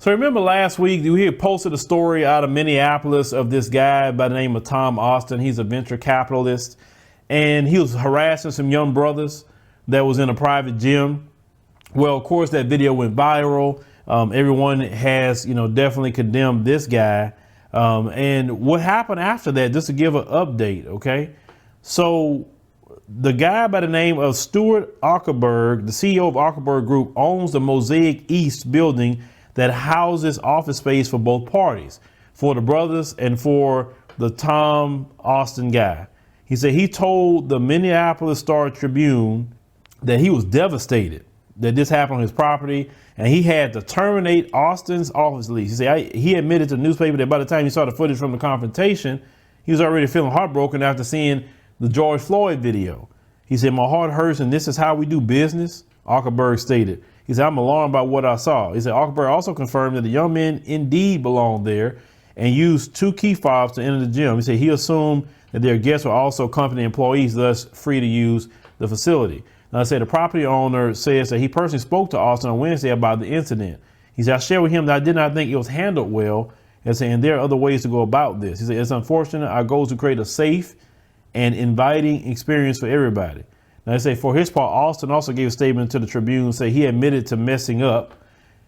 So remember last week, we had posted a story out of Minneapolis of this guy by the name of Tom Austin. He's a venture capitalist, and he was harassing some young brothers that was in a private gym. Well, of course, that video went viral. Everyone has, definitely condemned this guy. And what happened after that, just to give an update, okay? So the guy by the name of Stuart Ackerberg, the CEO of Ackerberg Group, owns the Mosaic East building that houses office space for both parties, for the brothers and for the Tom Austin guy. He said he told the Minneapolis Star-Tribune that he was devastated that this happened on his property, and he had to terminate Austin's office lease. He said he admitted to the newspaper that by the time he saw the footage from the confrontation, he was already feeling heartbroken after seeing the George Floyd video. He said, "My heart hurts, and this is how we do business," Ackerberg stated. He said, "I'm alarmed by what I saw." He said Ackerberg also confirmed that the young men indeed belonged there and used 2 key fobs to enter the gym. He said he assumed that their guests were also company employees, thus free to use the facility. Now, I said the property owner says that he personally spoke to Austin on Wednesday about the incident. He said, "I shared with him that I did not think it was handled well, and saying there are other ways to go about this." He said, "It's unfortunate. Our goal is to create a safe and inviting experience for everybody." Now, they say for his part, Austin also gave a statement to the Tribune, saying he admitted to messing up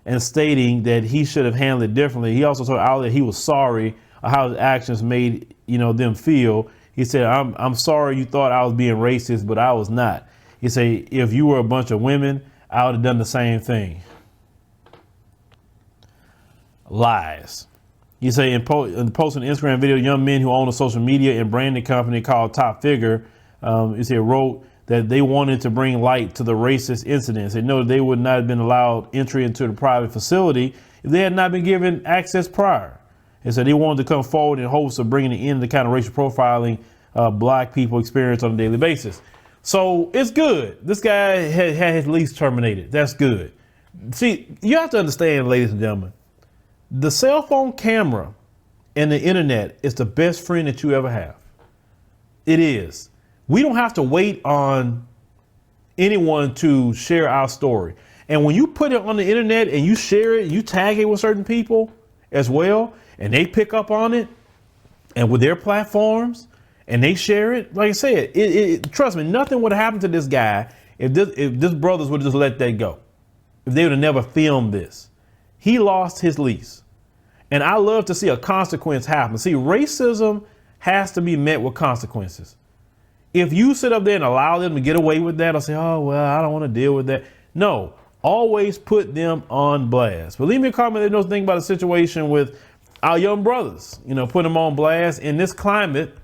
and stating that he should have handled it differently. He also told Al that he was sorry how his actions made them feel. He said, I'm sorry you thought I was being racist, but I was not." He said, "If you were a bunch of women, I would have done the same thing." Lies. He said in posting an Instagram video, young men who own a social media and branding company called Top Figure, he said, wrote that they wanted to bring light to the racist incidents. They know they would not have been allowed entry into the private facility if they had not been given access prior. And so they wanted to come forward in hopes of bringing in the kind of racial profiling black people experience on a daily basis. So it's good. This guy had his lease terminated. That's good. See, you have to understand, ladies and gentlemen, the cell phone camera and the internet is the best friend that you ever have. It is. We don't have to wait on anyone to share our story. And when you put it on the internet and you share it, you tag it with certain people as well, and they pick up on it and with their platforms and they share it, like I said, trust me, nothing would have happened to this guy if this brothers would have just let that go. If they would have never filmed this. He lost his lease. And I love to see a consequence happen. See, racism has to be met with consequences. If you sit up there and allow them to get away with that or say, "Oh, well, I don't want to deal with that." No, always put them on blast. But leave me a comment that knows anything about the situation with our young brothers, put them on blast in this climate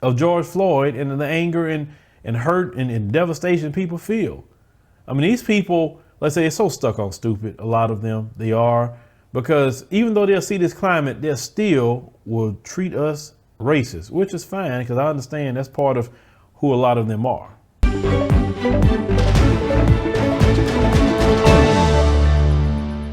of George Floyd and the anger and hurt and devastation people feel. I mean, these people, let's say, they're so stuck on stupid. A lot of them, they are, because even though they'll see this climate, they still will treat us racist, which is fine because I understand that's part of who a lot of them are.